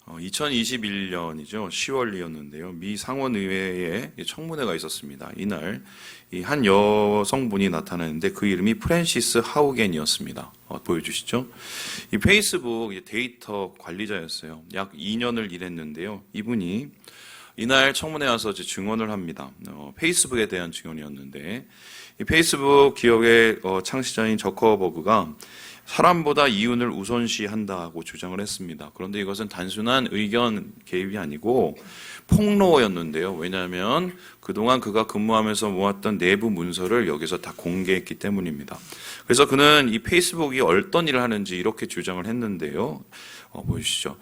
2021년이죠. 10월이었는데요. 미 상원의회에 청문회가 있었습니다. 이날 한 여성분이 나타났는데 그 이름이 프랜시스 하우겐이었습니다. 보여주시죠. 이 페이스북 데이터 관리자였어요. 약 2년을 일했는데요. 이분이 이날 청문회에 와서 증언을 합니다. 페이스북에 대한 증언이었는데 이 페이스북 기업의 창시자인 저커버그가 사람보다 이윤을 우선시한다고 주장을 했습니다. 그런데 이것은 단순한 의견 개입이 아니고 폭로였는데요. 왜냐하면 그동안 그가 근무하면서 모았던 내부 문서를 여기서 다 공개했기 때문입니다. 그래서 그는 이 페이스북이 어떤 일을 하는지 이렇게 주장을 했는데요. 보시죠.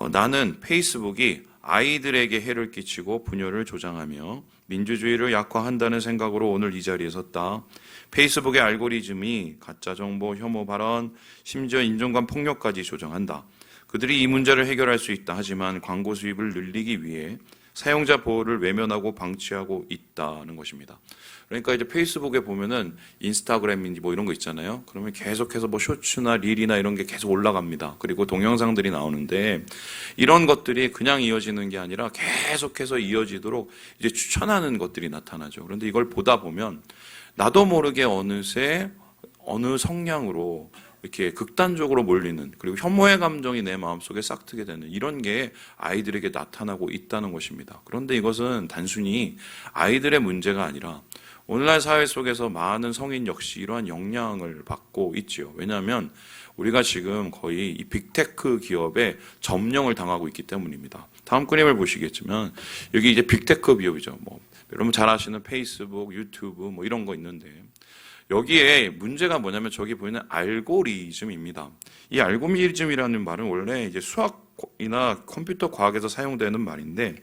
나는 페이스북이 아이들에게 해를 끼치고 분열을 조장하며 민주주의를 약화한다는 생각으로 오늘 이 자리에 섰다. 페이스북의 알고리즘이 가짜정보, 혐오 발언, 심지어 인종간 폭력까지 조장한다. 그들이 이 문제를 해결할 수 있다. 하지만 광고 수입을 늘리기 위해 사용자 보호를 외면하고 방치하고 있다는 것입니다. 그러니까 이제 페이스북에 보면은 인스타그램인지 뭐 이런 거 있잖아요. 그러면 계속해서 뭐 쇼츠나 릴이나 이런 게 계속 올라갑니다. 그리고 동영상들이 나오는데 이런 것들이 그냥 이어지는 게 아니라 계속해서 이어지도록 이제 추천하는 것들이 나타나죠. 그런데 이걸 보다 보면 나도 모르게 어느새 어느 성향으로 이렇게 극단적으로 몰리는, 그리고 혐오의 감정이 내 마음속에 싹트게 되는 이런 게 아이들에게 나타나고 있다는 것입니다. 그런데 이것은 단순히 아이들의 문제가 아니라 오늘날 사회 속에서 많은 성인 역시 이러한 영향을 받고 있지요. 왜냐하면 우리가 지금 거의 이 빅테크 기업에 점령을 당하고 있기 때문입니다. 다음 그림을 보시겠지만 여기 이제 빅테크 기업이죠. 여러분 잘 아시는 페이스북, 유튜브 뭐 이런 거 있는데 여기에 문제가 뭐냐면 저기 보이는 알고리즘입니다. 이 알고리즘이라는 말은 원래 이제 수학이나 컴퓨터 과학에서 사용되는 말인데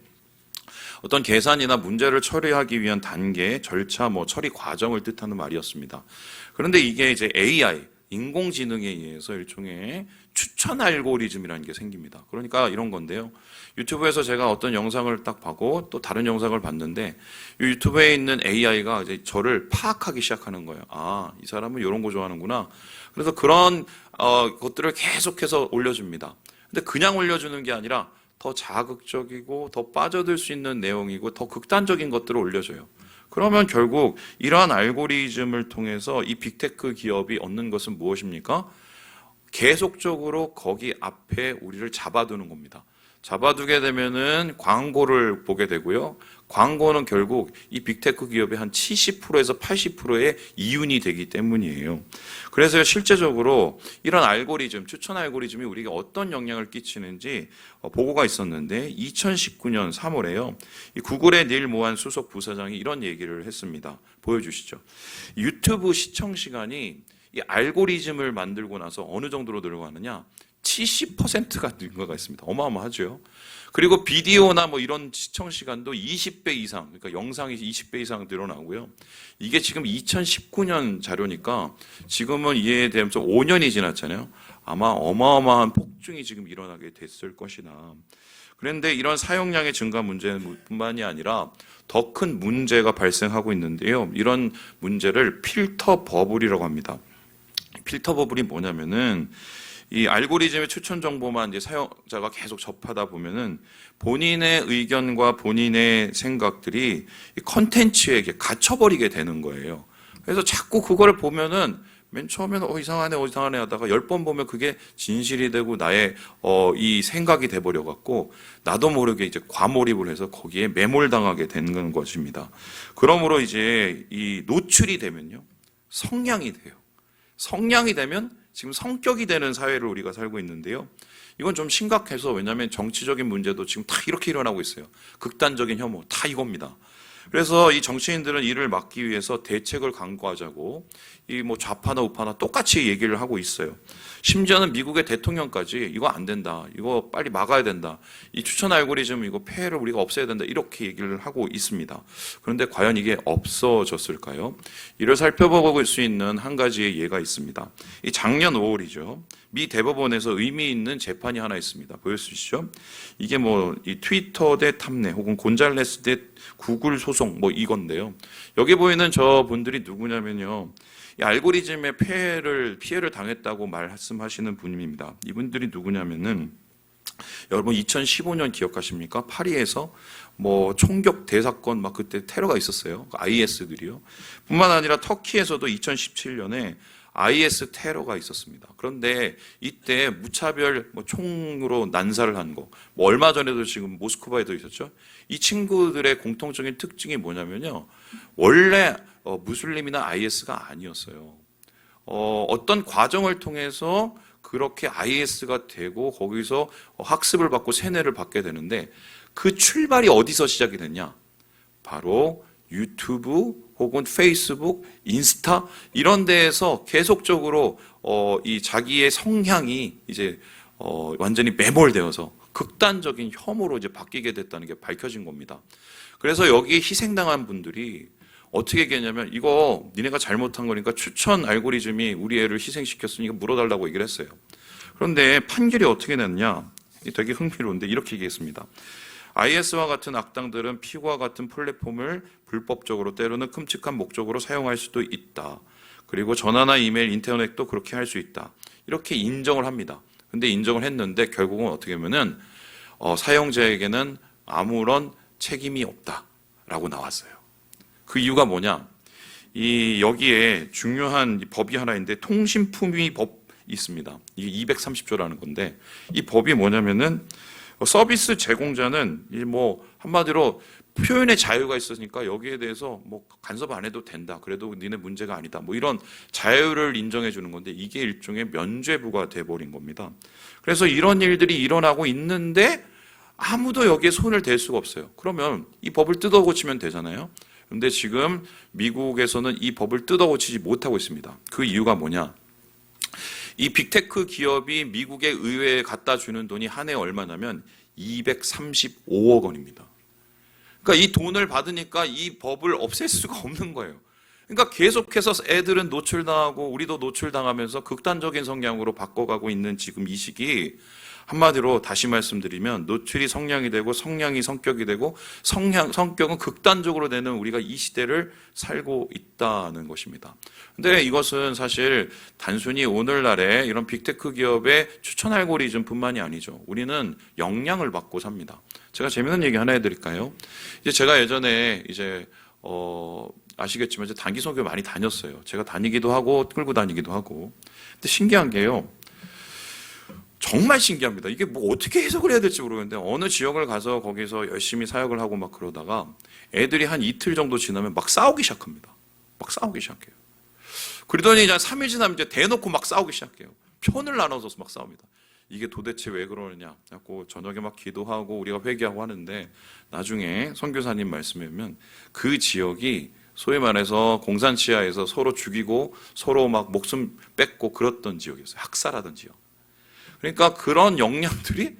어떤 계산이나 문제를 처리하기 위한 단계, 절차, 처리 과정을 뜻하는 말이었습니다. 그런데 이게 이제 AI, 인공지능에 의해서 일종의 추천 알고리즘이라는 게 생깁니다. 그러니까 이런 건데요. 유튜브에서 제가 어떤 영상을 딱 보고 또 다른 영상을 봤는데 유튜브에 있는 AI가 이제 저를 파악하기 시작하는 거예요. 아, 이 사람은 이런 거 좋아하는구나. 그래서 그런 것들을 계속해서 올려줍니다. 근데 그냥 올려주는 게 아니라 더 자극적이고 더 빠져들 수 있는 내용이고 더 극단적인 것들을 올려줘요. 그러면 결국 이러한 알고리즘을 통해서 이 빅테크 기업이 얻는 것은 무엇입니까? 계속적으로 거기 앞에 우리를 잡아두는 겁니다. 잡아두게 되면은 광고를 보게 되고요. 광고는 결국 이 빅테크 기업의 한 70%에서 80%의 이윤이 되기 때문이에요. 그래서 실제적으로 이런 알고리즘, 추천 알고리즘이 우리에게 어떤 영향을 끼치는지 보고가 있었는데 2019년 3월에요. 이 구글의 닐 모한 수석 부사장이 이런 얘기를 했습니다. 보여주시죠. 유튜브 시청 시간이 이 알고리즘을 만들고 나서 어느 정도로 늘어가느냐? 70%가 늘어가 있습니다. 어마어마하죠. 그리고 비디오나 이런 시청 시간도 20배 이상, 그러니까 영상이 20배 이상 늘어나고요. 이게 지금 2019년 자료니까 지금은 이에 대해서 5년이 지났잖아요. 아마 어마어마한 폭증이 지금 일어나게 됐을 것이다. 그런데 이런 사용량의 증가 문제뿐만이 아니라 더 큰 문제가 발생하고 있는데요. 이런 문제를 필터 버블이라고 합니다. 필터 버블이 뭐냐면은 이 알고리즘의 추천 정보만 이제 사용자가 계속 접하다 보면은 본인의 의견과 본인의 생각들이 이 컨텐츠에게 갇혀버리게 되는 거예요. 그래서 자꾸 그걸 보면은 맨 처음에는 이상하네 하다가 10번 보면 그게 진실이 되고 나의 이 생각이 돼버려 갖고 나도 모르게 이제 과몰입을 해서 거기에 매몰당하게 되는 것입니다. 그러므로 이제 이 노출이 되면요, 성량이 돼요. 성량이 되면 지금 성격이 되는 사회를 우리가 살고 있는데요. 이건 좀 심각해서, 왜냐하면 정치적인 문제도 지금 다 이렇게 일어나고 있어요. 극단적인 혐오, 다 이겁니다. 그래서 이 정치인들은 이를 막기 위해서 대책을 강구하자고 이 좌파나 우파나 똑같이 얘기를 하고 있어요. 심지어는 미국의 대통령까지 이거 안 된다, 이거 빨리 막아야 된다, 이 추천 알고리즘 이거 폐해를 우리가 없애야 된다, 이렇게 얘기를 하고 있습니다. 그런데 과연 이게 없어졌을까요? 이를 살펴볼 수 있는 한 가지의 예가 있습니다. 이 작년 5월이죠. 미 대법원에서 의미 있는 재판이 하나 있습니다. 보여주시죠. 이게 이 트위터 대 탐내 혹은 곤잘레스 대 구글 소송 이건데요. 여기 보이는 저 분들이 누구냐면요, 이 알고리즘의 피해를 당했다고 말씀하시는 분입니다. 이분들이 누구냐면은 여러분 2015년 기억하십니까? 파리에서 뭐 총격 대사건 막 그때 테러가 있었어요. IS들이요. 뿐만 아니라 터키에서도 2017년에 IS 테러가 있었습니다. 그런데 이때 무차별 뭐 총으로 난사를 한 거, 뭐 얼마 전에도 지금 모스크바에도 있었죠. 이 친구들의 공통적인 특징이 뭐냐면요. 원래 무슬림이나 IS가 아니었어요. 어떤 과정을 통해서 그렇게 IS가 되고 거기서 학습을 받고 세뇌를 받게 되는데 그 출발이 어디서 시작이 됐냐? 바로 유튜브 혹은 페이스북, 인스타 이런 데에서 계속적으로 이 자기의 성향이 이제 완전히 매몰되어서 극단적인 혐오로 이제 바뀌게 됐다는 게 밝혀진 겁니다. 그래서 여기에 희생당한 분들이 어떻게 얘기했냐면 이거 니네가 잘못한 거니까 추천 알고리즘이 우리 애를 희생시켰으니까 물어달라고 얘기를 했어요. 그런데 판결이 어떻게 났냐? 되게 흥미로운데 이렇게 얘기했습니다. IS와 같은 악당들은 피고와 같은 플랫폼을 불법적으로 때로는 끔찍한 목적으로 사용할 수도 있다. 그리고 전화나 이메일, 인터넷도 그렇게 할 수 있다. 이렇게 인정을 합니다. 근데 인정을 했는데 결국은 어떻게 하면은 사용자에게는 아무런 책임이 없다라고 나왔어요. 그 이유가 뭐냐? 여기에 중요한 법이 하나 있는데 통신품위 법이 있습니다. 이게 230조라는 건데 이 법이 뭐냐면은 서비스 제공자는 뭐 한마디로 표현의 자유가 있으니까 여기에 대해서 뭐 간섭 안 해도 된다. 그래도 니네 문제가 아니다. 뭐 이런 자유를 인정해 주는 건데 이게 일종의 면죄부가 돼버린 겁니다. 그래서 이런 일들이 일어나고 있는데 아무도 여기에 손을 댈 수가 없어요. 그러면 이 법을 뜯어 고치면 되잖아요. 그런데 지금 미국에서는 이 법을 뜯어 고치지 못하고 있습니다. 그 이유가 뭐냐? 이 빅테크 기업이 미국의 의회에 갖다 주는 돈이 한 해에 얼마냐면 235억 원입니다. 그러니까 이 돈을 받으니까 이 법을 없앨 수가 없는 거예요. 그러니까 계속해서 애들은 노출당하고 우리도 노출당하면서 극단적인 성향으로 바꿔가고 있는 지금 이 시기 한마디로 다시 말씀드리면 노출이 성향이 되고 성향이 성격이 되고 성격은 극단적으로 되는 우리가 이 시대를 살고 있다는 것입니다. 근데 이것은 사실 단순히 오늘날의 이런 빅테크 기업의 추천 알고리즘뿐만이 아니죠. 우리는 영향을 받고 삽니다. 제가 재밌는 얘기 하나 해드릴까요? 이제 제가 예전에 이제 아시겠지만 이제 단기 선교 많이 다녔어요. 제가 다니기도 하고 끌고 다니기도 하고. 근데 신기한 게요. 정말 신기합니다. 이게 뭐 어떻게 해석을 해야 될지 모르겠는데 어느 지역을 가서 거기서 열심히 사역을 하고 막 그러다가 애들이 한 이틀 정도 지나면 막 싸우기 시작합니다. 막 싸우기 시작해요. 그러더니 이제 3일 지나면 이제 대놓고 막 싸우기 시작해요. 편을 나눠서 막 싸웁니다. 이게 도대체 왜 그러느냐. 자꾸 저녁에 막 기도하고 우리가 회개하고 하는데 나중에 선교사님 말씀에 보면 그 지역이 소위 말해서 공산치하에서 서로 죽이고 서로 막 목숨 뺏고 그랬던 지역이었어요. 학살하던 지역. 그러니까 그런 영향들이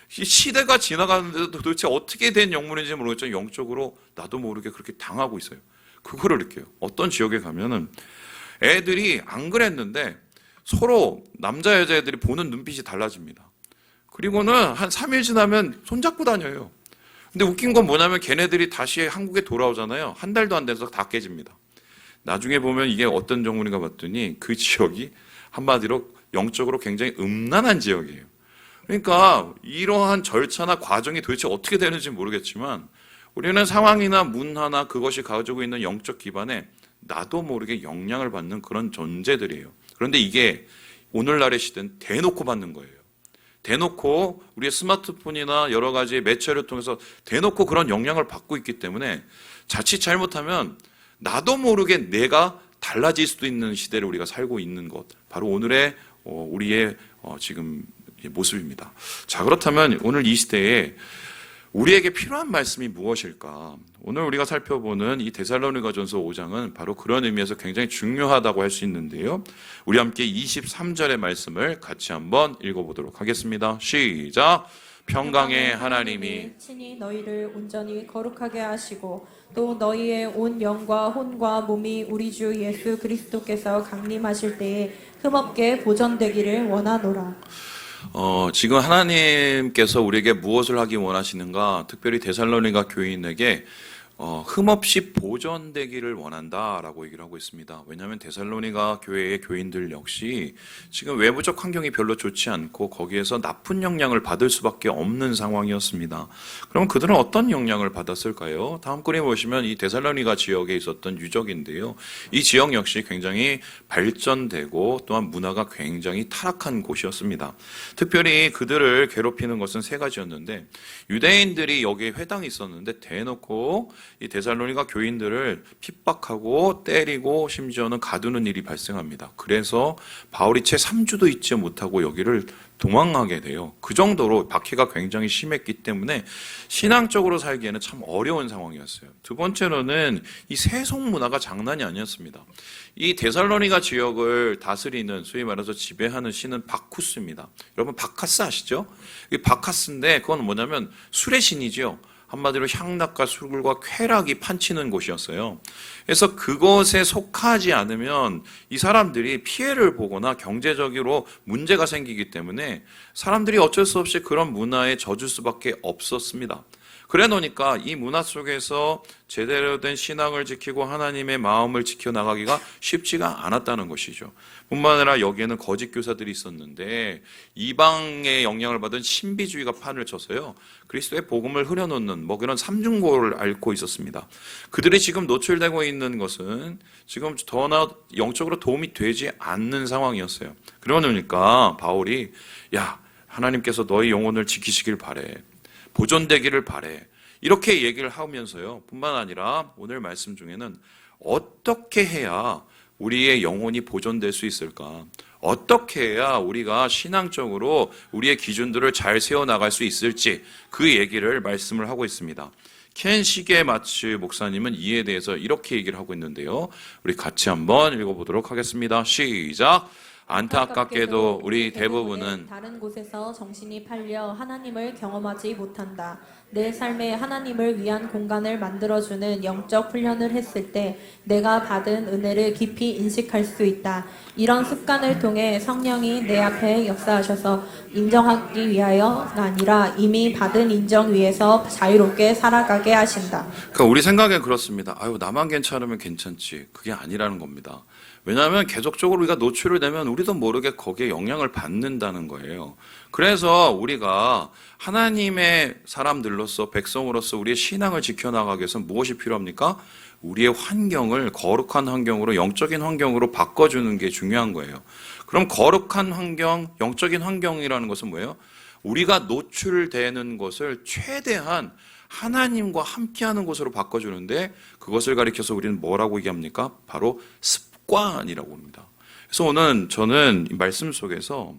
시대가 지나가는데도 도대체 어떻게 된 영문인지 모르겠지만 영적으로 나도 모르게 그렇게 당하고 있어요. 그거를 느껴요. 어떤 지역에 가면은 애들이 안 그랬는데 서로 남자 여자애들이 보는 눈빛이 달라집니다. 그리고는 한 3일 지나면 손잡고 다녀요. 근데 웃긴 건 뭐냐면 걔네들이 다시 한국에 돌아오잖아요. 한 달도 안 돼서 다 깨집니다. 나중에 보면 이게 어떤 정문인가 봤더니 그 지역이 한마디로 영적으로 굉장히 음란한 지역이에요. 그러니까 이러한 절차나 과정이 도대체 어떻게 되는지 모르겠지만 우리는 상황이나 문화나 그것이 가지고 있는 영적 기반에 나도 모르게 영향을 받는 그런 존재들이에요. 그런데 이게 오늘날의 시대는 대놓고 받는 거예요. 대놓고 우리의 스마트폰이나 여러 가지 매체를 통해서 대놓고 그런 영향을 받고 있기 때문에 자칫 잘못하면 나도 모르게 내가 달라질 수도 있는 시대를 우리가 살고 있는 것. 바로 오늘의 우리의 지금 모습입니다. 자, 그렇다면 오늘 이 시대에 우리에게 필요한 말씀이 무엇일까? 오늘 우리가 살펴보는 이 데살로니가전서 5장은 바로 그런 의미에서 굉장히 중요하다고 할 수 있는데요. 우리 함께 23절의 말씀을 같이 한번 읽어보도록 하겠습니다. 시작! 평강의 하나님이 친히 너희를 온전히 거룩하게 하시고 또 너희의 온 영과 혼과 몸이 우리 주 예수 그리스도께서 강림하실 때에 흠없게 보존되기를 원하노라. 지금 하나님께서 우리에게 무엇을 하기 원하시는가? 특별히 데살로니가 교인에게 흠없이 보존되기를 원한다라고 얘기를 하고 있습니다. 왜냐하면 데살로니가 교회의 교인들 역시 지금 외부적 환경이 별로 좋지 않고 거기에서 나쁜 영향을 받을 수밖에 없는 상황이었습니다. 그럼 그들은 어떤 영향을 받았을까요? 다음 그림 보시면 이 데살로니가 지역에 있었던 유적인데요. 이 지역 역시 굉장히 발전되고 또한 문화가 굉장히 타락한 곳이었습니다. 특별히 그들을 괴롭히는 것은 세 가지였는데, 유대인들이 여기에 회당이 있었는데 대놓고 이 데살로니가 교인들을 핍박하고 때리고 심지어는 가두는 일이 발생합니다. 그래서 바울이 채 3주도 있지 못하고 여기를 도망하게 돼요. 그 정도로 박해가 굉장히 심했기 때문에 신앙적으로 살기에는 참 어려운 상황이었어요. 두 번째로는 이 세속 문화가 장난이 아니었습니다. 이 데살로니가 지역을 다스리는, 소위 말해서 지배하는 신은 바쿠스입니다. 여러분 바카스 아시죠? 이 바카스인데 그건 뭐냐면 술의 신이죠. 한마디로 향락과 술과 쾌락이 판치는 곳이었어요. 그래서 그것에 속하지 않으면 이 사람들이 피해를 보거나 경제적으로 문제가 생기기 때문에 사람들이 어쩔 수 없이 그런 문화에 젖을 수밖에 없었습니다. 그래 놓으니까 이 문화 속에서 제대로 된 신앙을 지키고 하나님의 마음을 지켜나가기가 쉽지가 않았다는 것이죠. 뿐만 아니라 여기에는 거짓 교사들이 있었는데 이방의 영향을 받은 신비주의가 판을 쳐서요, 그리스도의 복음을 흐려놓는 그런 삼중고를 앓고 있었습니다. 그들이 지금 노출되고 있는 것은 지금 더나 영적으로 도움이 되지 않는 상황이었어요. 그러니까 바울이 하나님께서 너희 영혼을 지키시길 바래, 보존되기를 바래, 이렇게 얘기를 하면서요, 뿐만 아니라 오늘 말씀 중에는 어떻게 해야 우리의 영혼이 보존될 수 있을까, 어떻게 해야 우리가 신앙적으로 우리의 기준들을 잘 세워나갈 수 있을지 그 얘기를 말씀을 하고 있습니다. 켄 시게마츠 목사님은 이에 대해서 이렇게 얘기를 하고 있는데요, 우리 같이 한번 읽어보도록 하겠습니다. 시작. 안타깝게도 우리 대부분은 다른 곳에서 정신이 팔려 하나님을 경험하지 못한다. 내 삶에 하나님을 위한 공간을 만들어주는 영적 훈련을 했을 때 내가 받은 은혜를 깊이 인식할 수 있다. 이런 습관을 통해 성령이 내 앞에 역사하셔서 인정하기 위하여가 아니라 이미 받은 인정 위에서 자유롭게 살아가게 하신다. 그러니까 우리 생각엔 그렇습니다. 나만 괜찮으면 괜찮지. 그게 아니라는 겁니다. 왜냐하면 계속적으로 우리가 노출을 되면 우리도 모르게 거기에 영향을 받는다는 거예요. 그래서 우리가 하나님의 사람들로서, 백성으로서 우리의 신앙을 지켜나가기 위해서 무엇이 필요합니까? 우리의 환경을 거룩한 환경으로, 영적인 환경으로 바꿔주는 게 중요한 거예요. 그럼 거룩한 환경, 영적인 환경이라는 것은 뭐예요? 우리가 노출되는 것을 최대한 하나님과 함께하는 곳으로 바꿔주는데, 그것을 가리켜서 우리는 뭐라고 얘기합니까? 바로 습관이라고 합니다. 그래서 오늘 저는 이 말씀 속에서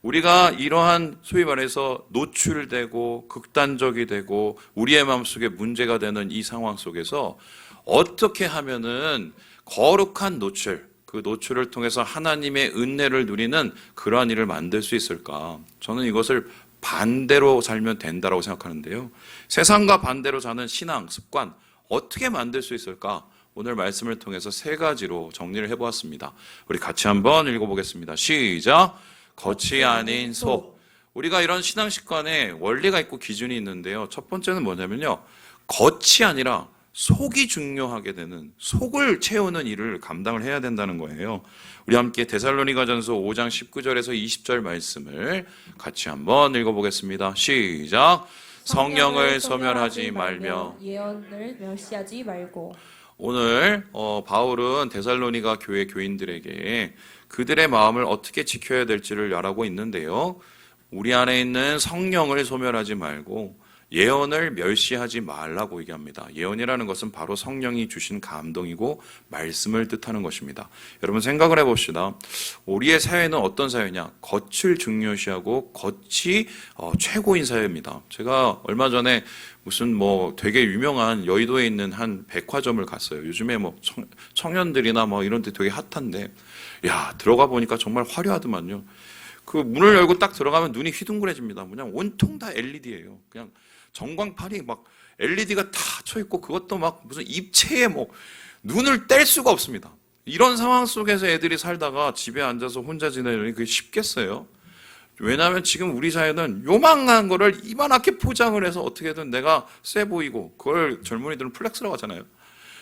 우리가 이러한 소위 말해서 노출되고 극단적이 되고 우리의 마음속에 문제가 되는 이 상황 속에서 어떻게 하면은 거룩한 노출, 그 노출을 통해서 하나님의 은혜를 누리는 그러한 일을 만들 수 있을까? 저는 이것을 반대로 살면 된다라고 생각하는데요. 세상과 반대로 사는 신앙, 습관 어떻게 만들 수 있을까? 오늘 말씀을 통해서 세 가지로 정리를 해보았습니다. 우리 같이 한번 읽어보겠습니다. 시작. 겉이 아닌 속. 우리가 이런 신앙 습관에 원리가 있고 기준이 있는데요. 첫 번째는 뭐냐면요, 겉이 아니라 속이 중요하게 되는, 속을 채우는 일을 감당을 해야 된다는 거예요. 우리 함께 데살로니가전서 5장 19절에서 20절 말씀을 같이 한번 읽어보겠습니다. 시작. 성령을 소멸하지 말며 예언을 멸시하지 말고. 오늘 바울은 데살로니가 교회 교인들에게 그들의 마음을 어떻게 지켜야 될지를 말하고 있는데요. 우리 안에 있는 성령을 소멸하지 말고 예언을 멸시하지 말라고 얘기합니다. 예언이라는 것은 바로 성령이 주신 감동이고 말씀을 뜻하는 것입니다. 여러분 생각을 해봅시다. 우리의 사회는 어떤 사회냐? 겉을 중요시하고 겉이 최고인 사회입니다. 제가 얼마 전에 무슨 되게 유명한 여의도에 있는 한 백화점을 갔어요. 요즘에 청년들이나 이런 데 되게 핫한데, 들어가 보니까 정말 화려하더만요. 그 문을 열고 딱 들어가면 눈이 휘둥그레집니다. 그냥 온통 다 LED예요. 그냥 전광판이 LED가 다 쳐 있고, 그것도 무슨 입체에 눈을 뗄 수가 없습니다. 이런 상황 속에서 애들이 살다가 집에 앉아서 혼자 지내려니 그게 쉽겠어요? 왜냐하면 지금 우리 사회는 요만한 거를 이만하게 포장을 해서 어떻게든 내가 세 보이고 그걸 젊은이들은 플렉스라고 하잖아요.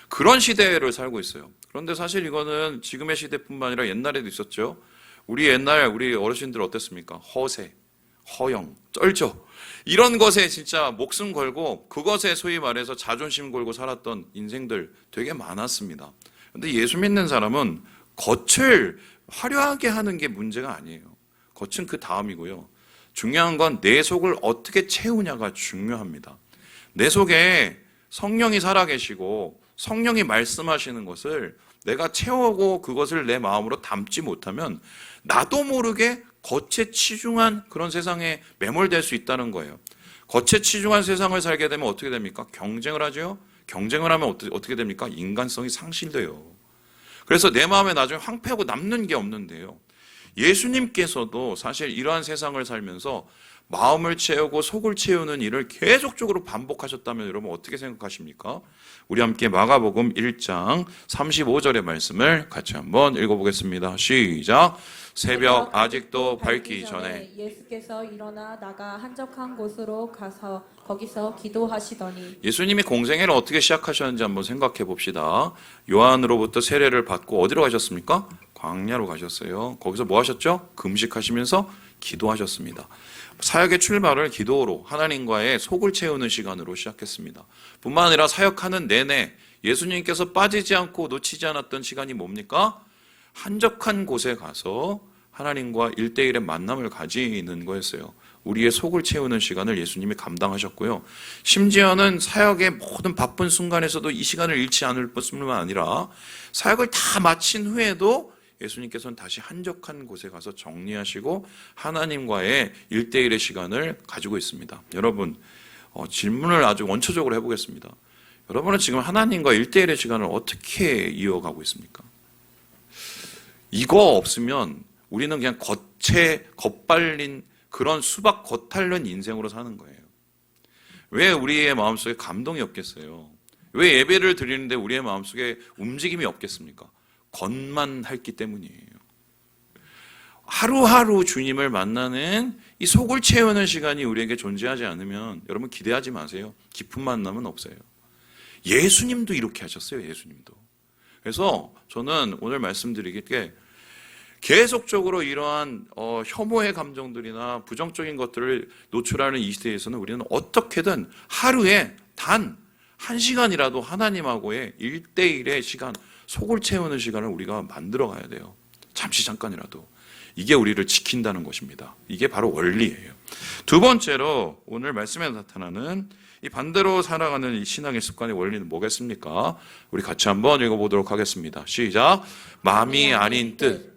그런 시대를 살고 있어요. 그런데 사실 이거는 지금의 시대뿐만 아니라 옛날에도 있었죠. 우리 옛날 우리 어르신들 어땠습니까? 허세, 허영, 쩔죠. 이런 것에 진짜 목숨 걸고 그것에 소위 말해서 자존심 걸고 살았던 인생들 되게 많았습니다. 그런데 예수 믿는 사람은 겉을 화려하게 하는 게 문제가 아니에요. 겉은 그 다음이고요. 중요한 건 내 속을 어떻게 채우냐가 중요합니다. 내 속에 성령이 살아계시고 성령이 말씀하시는 것을 내가 채우고 그것을 내 마음으로 담지 못하면 나도 모르게 겉에 치중한 그런 세상에 매몰될 수 있다는 거예요. 겉에 치중한 세상을 살게 되면 어떻게 됩니까? 경쟁을 하죠. 경쟁을 하면 어떻게 됩니까? 인간성이 상실돼요. 그래서 내 마음에 나중에 황폐하고 남는 게 없는데요. 예수님께서도 사실 이러한 세상을 살면서 마음을 채우고 속을 채우는 일을 계속적으로 반복하셨다면 여러분 어떻게 생각하십니까? 우리 함께 마가복음 1장 35절의 말씀을 같이 한번 읽어보겠습니다. 시작. 새벽 아직도 밝기 전에 예수께서 일어나 나가 한적한 곳으로 가서 거기서 기도하시더니 예수님이 공생애를 어떻게 시작하셨는지 한번 생각해 봅시다. 요한으로부터 세례를 받고 어디로 가셨습니까? 광야로 가셨어요. 거기서 뭐 하셨죠? 금식하시면서 기도하셨습니다. 사역의 출발을 기도로 하나님과의 속을 채우는 시간으로 시작했습니다. 뿐만 아니라 사역하는 내내 예수님께서 빠지지 않고 놓치지 않았던 시간이 뭡니까? 한적한 곳에 가서 하나님과 1대1의 만남을 가지는 거였어요. 우리의 속을 채우는 시간을 예수님이 감당하셨고요. 심지어는 사역의 모든 바쁜 순간에서도 이 시간을 잃지 않을 뿐만 아니라 사역을 다 마친 후에도 예수님께서는 다시 한적한 곳에 가서 정리하시고 하나님과의 1대1의 시간을 가지고 있습니다. 여러분, 질문을 아주 원초적으로 해보겠습니다. 여러분은 지금 하나님과 1대1의 시간을 어떻게 이어가고 있습니까? 이거 없으면 우리는 그냥 겉에 겉발린 그런 수박 겉핥는 인생으로 사는 거예요. 왜 우리의 마음속에 감동이 없겠어요? 왜 예배를 드리는데 우리의 마음속에 움직임이 없겠습니까? 겉만 했기 때문이에요. 하루하루 주님을 만나는 이 속을 채우는 시간이 우리에게 존재하지 않으면 여러분 기대하지 마세요. 깊은 만남은 없어요. 예수님도 이렇게 하셨어요. 예수님도. 그래서 저는 오늘 말씀드리기에 계속적으로 이러한 혐오의 감정들이나 부정적인 것들을 노출하는 이 시대에서는 우리는 어떻게든 하루에 단 1시간이라도 하나님하고의 1대1의 시간, 속을 채우는 시간을 우리가 만들어 가야 돼요. 잠깐이라도. 이게 우리를 지킨다는 것입니다. 이게 바로 원리예요. 두 번째로 오늘 말씀에 나타나는 이 반대로 살아가는 이 신앙의 습관의 원리는 뭐겠습니까? 우리 같이 한번 읽어보도록 하겠습니다. 시작. 마음이 아닌 뜻.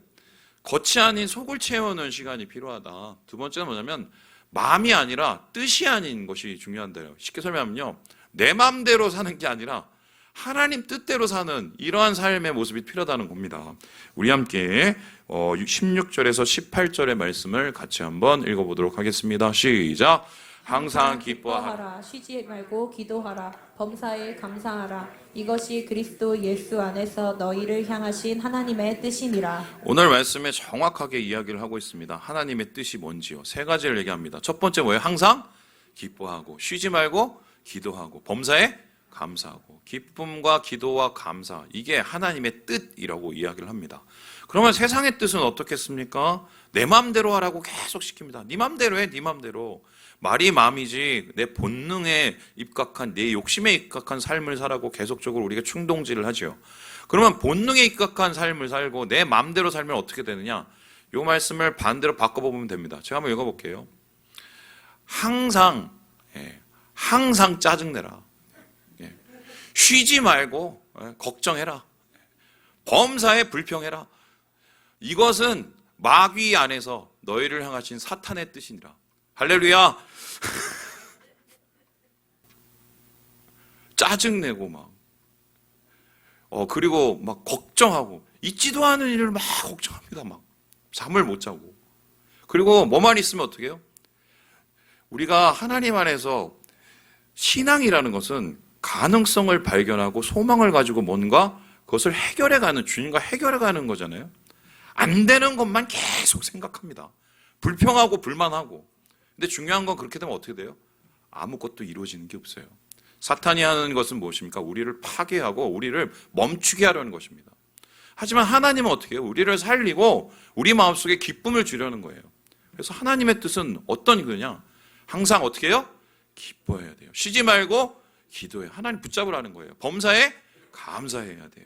겉이 아닌 속을 채우는 시간이 필요하다. 두 번째는 뭐냐면 마음이 아니라 뜻이 아닌 것이 중요한데요. 쉽게 설명하면요. 내 마음대로 사는 게 아니라 하나님 뜻대로 사는 이러한 삶의 모습이 필요하다는 겁니다. 우리 함께 16절에서 18절의 말씀을 같이 한번 읽어보도록 하겠습니다. 시작. 항상 기뻐하라. 쉬지 말고 기도하라. 범사에 감사하라. 이것이 그리스도 예수 안에서 너희를 향하신 하나님의 뜻이니라. 오늘 말씀에 정확하게 이야기를 하고 있습니다. 하나님의 뜻이 뭔지요. 세 가지를 얘기합니다. 첫 번째 뭐예요? 항상 기뻐하고 쉬지 말고 기도하고 범사에 감사하고. 기쁨과 기도와 감사, 이게 하나님의 뜻이라고 이야기를 합니다. 그러면 세상의 뜻은 어떻겠습니까? 내 마음대로 하라고 계속 시킵니다. 네 마음대로 해, 네 마음대로. 말이 마음이지 내 본능에 입각한, 내 욕심에 입각한 삶을 살라고 계속적으로 우리가 충동질을 하죠. 그러면 본능에 입각한 삶을 살고 내 마음대로 살면 어떻게 되느냐? 이 말씀을 반대로 바꿔보면 됩니다. 제가 한번 읽어볼게요. 항상 짜증내라. 쉬지 말고 걱정해라. 범사에 불평해라. 이것은 마귀 안에서 너희를 향하신 사탄의 뜻이니라. 할렐루야. 짜증내고 막 그리고 막 걱정하고 있지도 않은 일을 막 걱정합니다. 막 잠을 못 자고. 그리고 뭐만 있으면 어떻게 해요? 우리가 하나님 안에서 신앙이라는 것은 가능성을 발견하고 소망을 가지고 뭔가 그것을 해결해가는, 주님과 해결해가는 거잖아요. 안 되는 것만 계속 생각합니다. 불평하고 불만하고. 근데 중요한 건 그렇게 되면 어떻게 돼요? 아무것도 이루어지는 게 없어요. 사탄이 하는 것은 무엇입니까? 우리를 파괴하고 우리를 멈추게 하려는 것입니다. 하지만 하나님은 어떻게 해요? 우리를 살리고 우리 마음속에 기쁨을 주려는 거예요. 그래서 하나님의 뜻은 어떤 거냐? 항상 어떻게 해요? 기뻐해야 돼요. 쉬지 말고 기도해요. 하나님 붙잡으라는 거예요. 범사에 감사해야 돼요.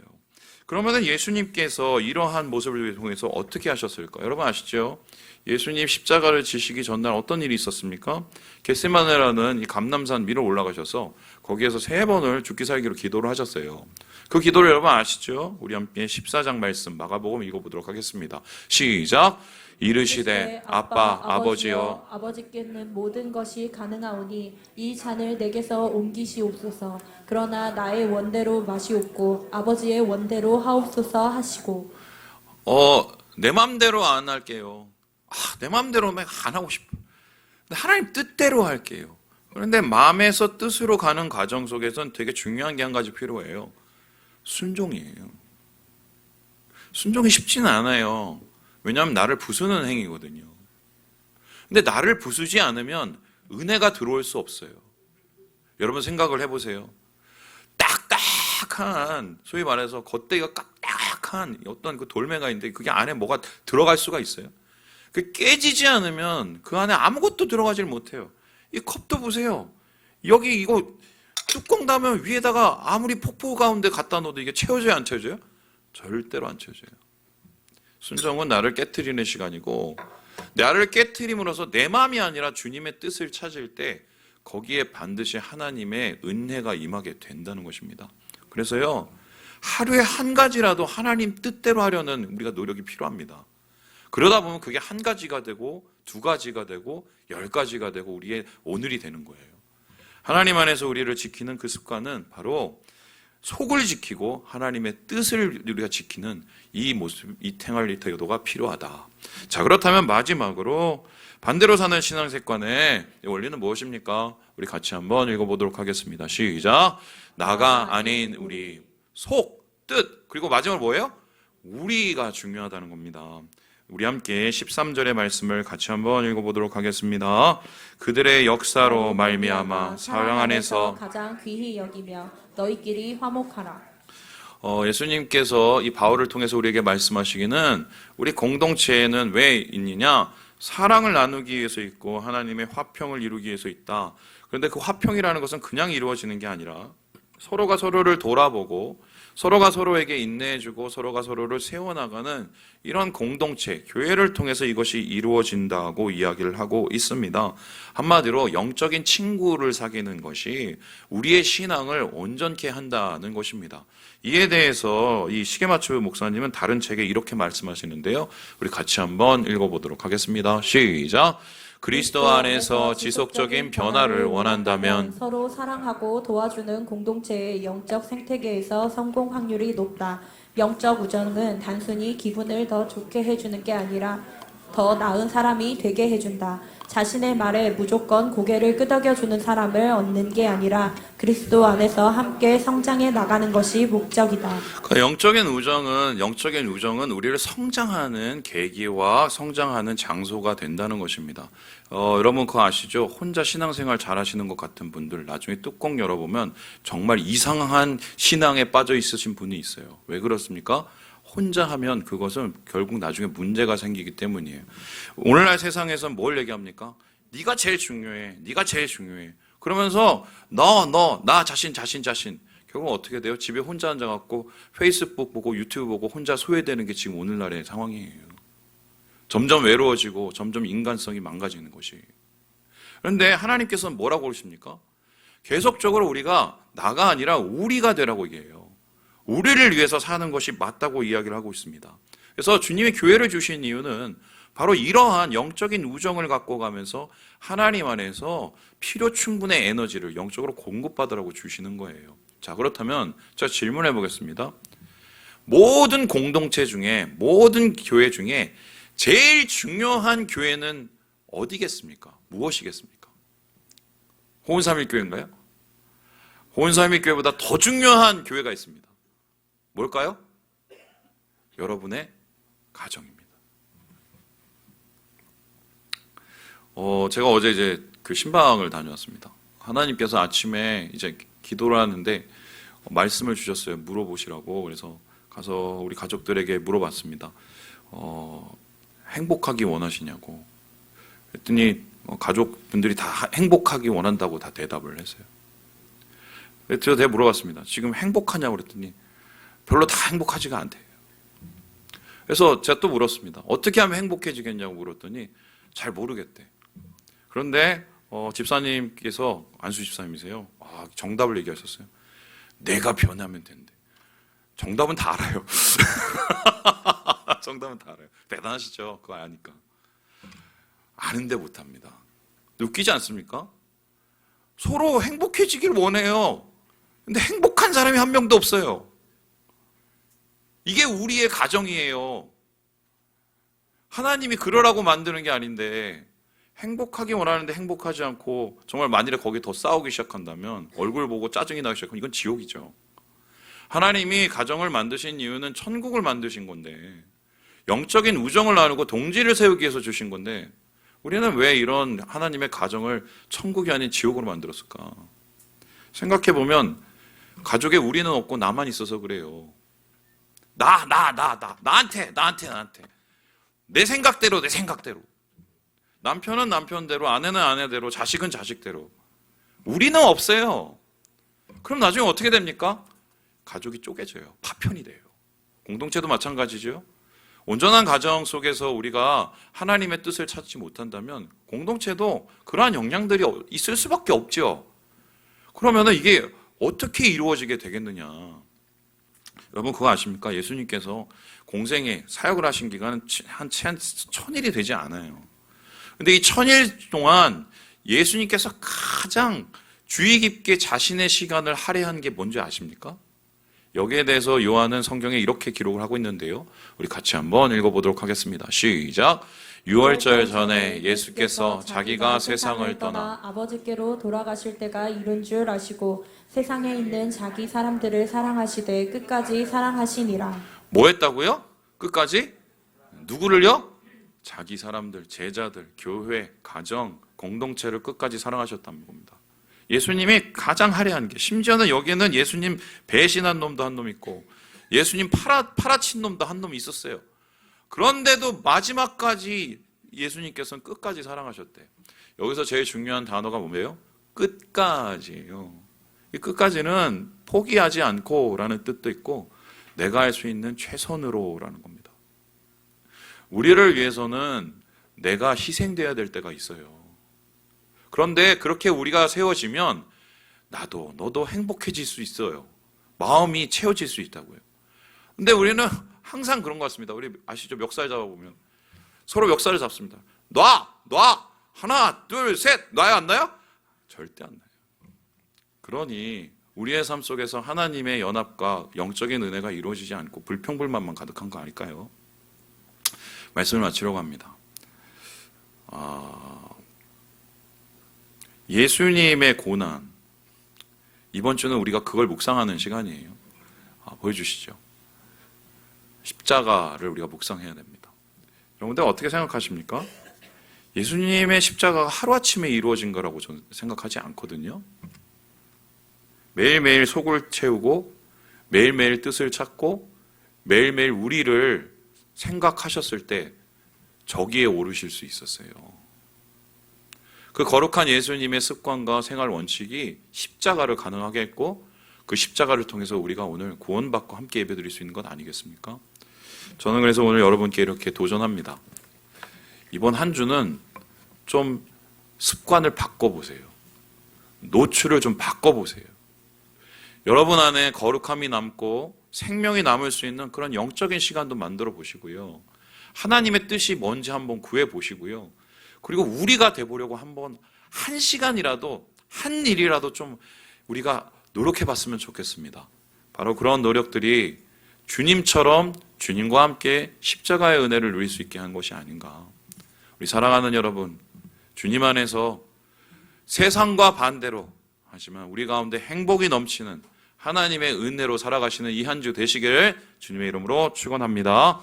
그러면 예수님께서 이러한 모습을 통해서 어떻게 하셨을까? 여러분 아시죠? 예수님 십자가를 지시기 전날 어떤 일이 있었습니까? 겟세마네라는 이 감람산 위로 올라가셔서 거기에서 3번을 죽기 살기로 기도를 하셨어요. 그 기도를 여러분 아시죠? 우리 함께 14장 말씀 마가복음 읽어보도록 하겠습니다. 시작. 이르시되 아빠 아버지여 아버지께는 모든 것이 가능하오니 이 잔을 내게서 옮기시옵소서. 그러나 나의 원대로 마시옵고 아버지의 원대로 하옵소서 하시고. 내 맘대로 안 할게요. 내 맘대로 안 하고 싶어. 근데 하나님 뜻대로 할게요. 그런데 마음에서 뜻으로 가는 과정 속에서는 되게 중요한 게 한 가지 필요해요. 순종이에요. 순종이 쉽지는 않아요. 왜냐하면 나를 부수는 행위거든요. 근데 나를 부수지 않으면 은혜가 들어올 수 없어요. 여러분 생각을 해보세요. 딱딱한, 소위 말해서 겉대기가 딱딱한 어떤 그 돌멩이가 있는데 그게 안에 뭐가 들어갈 수가 있어요. 그 깨지지 않으면 그 안에 아무것도 들어가질 못해요. 이 컵도 보세요. 여기 이거 뚜껑 닫으면 위에다가 아무리 폭포 가운데 갖다 놓어도 이게 채워져요, 안 채워져요? 절대로 안 채워져요. 순종은 나를 깨트리는 시간이고, 나를 깨트림으로써 내 마음이 아니라 주님의 뜻을 찾을 때 거기에 반드시 하나님의 은혜가 임하게 된다는 것입니다. 그래서요, 하루에 한 가지라도 하나님 뜻대로 하려는 우리가 노력이 필요합니다. 그러다 보면 그게 한 가지가 되고 2가지가 되고 10가지가 되고 우리의 오늘이 되는 거예요. 하나님 안에서 우리를 지키는 그 습관은 바로 속을 지키고 하나님의 뜻을 우리가 지키는 이 모습, 이 태도가 필요하다. 자, 그렇다면 마지막으로 반대로 사는 신앙생활의 원리는 무엇입니까? 우리 같이 한번 읽어보도록 하겠습니다. 시작. 나가 아닌 우리 속, 뜻, 그리고 마지막으로 뭐예요? 우리가 중요하다는 겁니다. 우리 함께 13절의 말씀을 같이 한번 읽어보도록 하겠습니다. 그들의 역사로 말미암아 사랑 안에서 가장 귀히 여기며 너희끼리 화목하라. 예수님께서 이 바울을 통해서 우리에게 말씀하시기는 우리 공동체에는 왜 있느냐? 사랑을 나누기 위해서 있고 하나님의 화평을 이루기 위해서 있다. 그런데 그 화평이라는 것은 그냥 이루어지는 게 아니라 서로가 서로를 돌아보고 서로가 서로에게 인내해주고 서로가 서로를 세워나가는 이런 공동체, 교회를 통해서 이것이 이루어진다고 이야기를 하고 있습니다. 한마디로 영적인 친구를 사귀는 것이 우리의 신앙을 온전케 한다는 것입니다. 이에 대해서 이 시계맞추 목사님은 다른 책에 이렇게 말씀하시는데요. 우리 같이 한번 읽어보도록 하겠습니다. 시작! 그리스도 안에서 지속적인 변화를 원한다면 서로 사랑하고 도와주는 공동체의 영적 생태계에서 성공 확률이 높다. 영적 우정은 단순히 기분을 더 좋게 해주는 게 아니라 더 나은 사람이 되게 해준다. 자신의 말에 무조건 고개를 끄덕여주는 사람을 얻는 게 아니라 그리스도 안에서 함께 성장해 나가는 것이 목적이다. 영적인 우정은 우리를 성장하는 계기와 성장하는 장소가 된다는 것입니다. 여러분 그거 아시죠? 혼자 신앙생활 잘하시는 것 같은 분들 나중에 뚜껑 열어보면 정말 이상한 신앙에 빠져 있으신 분이 있어요. 왜 그렇습니까? 혼자 하면 그것은 결국 나중에 문제가 생기기 때문이에요. 오늘날 세상에서는 뭘 얘기합니까? 네가 제일 중요해. 네가 제일 중요해. 그러면서 나 자신. 결국 어떻게 돼요? 집에 혼자 앉아갖고 페이스북 보고 유튜브 보고 혼자 소외되는 게 지금 오늘날의 상황이에요. 점점 외로워지고 점점 인간성이 망가지는 것이. 그런데 하나님께서는 뭐라고 그러십니까? 계속적으로 우리가 나가 아니라 우리가 되라고 얘기해요. 우리를 위해서 사는 것이 맞다고 이야기를 하고 있습니다. 그래서 주님의 교회를 주신 이유는 바로 이러한 영적인 우정을 갖고 가면서 하나님 안에서 필요 충분의 에너지를 영적으로 공급받으라고 주시는 거예요. 자, 그렇다면 제가 질문해 보겠습니다. 모든 공동체 중에, 모든 교회 중에 제일 중요한 교회는 어디겠습니까? 무엇이겠습니까? 호은삼일교회인가요? 호은삼일교회보다 더 중요한 교회가 있습니다. 뭘까요? 여러분의 가정입니다. 제가 어제 이제 그 신방을 다녀왔습니다. 하나님께서 아침에 이제 기도를 하는데 말씀을 주셨어요. 물어보시라고. 그래서 가서 우리 가족들에게 물어봤습니다. 행복하기 원하시냐고. 그랬더니 가족분들이 다 행복하기 원한다고 다 대답을 했어요. 그래서 제가 물어봤습니다. 지금 행복하냐고 그랬더니 별로 다 행복하지가 않대요. 그래서 제가 또 물었습니다. 어떻게 하면 행복해지겠냐고 물었더니 잘 모르겠대. 그런데 집사님께서 안수 집사님이세요. 정답을 얘기하셨어요. 내가 변하면 된대. 정답은 다 알아요. 정답은 다 알아요. 대단하시죠? 그거 아니까. 아는데 못합니다. 웃기지 않습니까? 서로 행복해지길 원해요. 근데 행복한 사람이 한 명도 없어요. 이게 우리의 가정이에요. 하나님이 그러라고 만드는 게 아닌데 행복하기 원하는데 행복하지 않고 정말 만일에 거기에 더 싸우기 시작한다면 얼굴 보고 짜증이 나기 시작하면 이건 지옥이죠. 하나님이 가정을 만드신 이유는 천국을 만드신 건데 영적인 우정을 나누고 동지를 세우기 위해서 주신 건데 우리는 왜 이런 하나님의 가정을 천국이 아닌 지옥으로 만들었을까? 생각해보면 가족에 우리는 없고 나만 있어서 그래요. 나한테 내 생각대로 남편은 남편대로, 아내는 아내대로, 자식은 자식대로. 우리는 없어요. 그럼 나중에 어떻게 됩니까? 가족이 쪼개져요. 파편이 돼요. 공동체도 마찬가지죠. 온전한 가정 속에서 우리가 하나님의 뜻을 찾지 못한다면 공동체도 그러한 영향들이 있을 수밖에 없죠. 그러면 이게 어떻게 이루어지게 되겠느냐. 여러분 그거 아십니까? 예수님께서 공생에 사역을 하신 기간은 한 1000일이 되지 않아요. 근데 이 1000일 동안 예수님께서 가장 주의 깊게 자신의 시간을 할애한 게 뭔지 아십니까? 여기에 대해서 요한은 성경에 이렇게 기록을 하고 있는데요. 우리 같이 한번 읽어보도록 하겠습니다. 시작! 6월절 전에 예수께서 자기가 세상을 떠나 아버지께로 돌아가실 때가 이른 줄 아시고 세상에 있는 자기 사람들을 사랑하시되 끝까지 사랑하시니라. 뭐 했다고요? 끝까지? 누구를요? 자기 사람들, 제자들, 교회, 가정, 공동체를 끝까지 사랑하셨다는 겁니다. 예수님이 가장 할애한 게, 심지어는 여기에는 예수님 배신한 놈도 한 놈 있고 예수님 팔아친 놈도 한 놈이 있었어요. 그런데도 마지막까지 예수님께서는 끝까지 사랑하셨대. 여기서 제일 중요한 단어가 뭐예요? 끝까지예요. 이 끝까지는 포기하지 않고라는 뜻도 있고 내가 할 수 있는 최선으로라는 겁니다. 우리를 위해서는 내가 희생돼야 될 때가 있어요. 그런데 그렇게 우리가 세워지면 나도 너도 행복해질 수 있어요. 마음이 채워질 수 있다고요. 근데 우리는 항상 그런 것 같습니다. 우리 아시죠? 멱살 잡아보면 서로 멱살을 잡습니다. 놔! 하나, 둘, 셋! 놔요, 안 놔요? 절대 안 놔요. 그러니 우리의 삶 속에서 하나님의 연합과 영적인 은혜가 이루어지지 않고 불평불만만 가득한 거 아닐까요? 말씀을 마치려고 합니다. 예수님의 고난, 이번 주는 우리가 그걸 묵상하는 시간이에요. 보여주시죠. 십자가를 우리가 묵상해야 됩니다. 여러분들 어떻게 생각하십니까? 예수님의 십자가가 하루아침에 이루어진 거라고 저는 생각하지 않거든요. 매일매일 속을 채우고 매일매일 뜻을 찾고 매일매일 우리를 생각하셨을 때 저기에 오르실 수 있었어요. 그 거룩한 예수님의 습관과 생활 원칙이 십자가를 가능하게 했고 그 십자가를 통해서 우리가 오늘 구원받고 함께 예배드릴 수 있는 것 아니겠습니까? 저는 그래서 오늘 여러분께 이렇게 도전합니다. 이번 한 주는 좀 습관을 바꿔보세요. 노출을 좀 바꿔보세요. 여러분 안에 거룩함이 남고 생명이 남을 수 있는 그런 영적인 시간도 만들어 보시고요. 하나님의 뜻이 뭔지 한번 구해 보시고요. 그리고 우리가 돼보려고 한번 한 시간이라도 한 일이라도 좀 우리가 노력해 봤으면 좋겠습니다. 바로 그런 노력들이 주님처럼 주님과 함께 십자가의 은혜를 누릴 수 있게 한 것이 아닌가. 우리 사랑하는 여러분, 주님 안에서 세상과 반대로 하지만 우리 가운데 행복이 넘치는 하나님의 은혜로 살아가시는 이 한 주 되시기를 주님의 이름으로 축원합니다.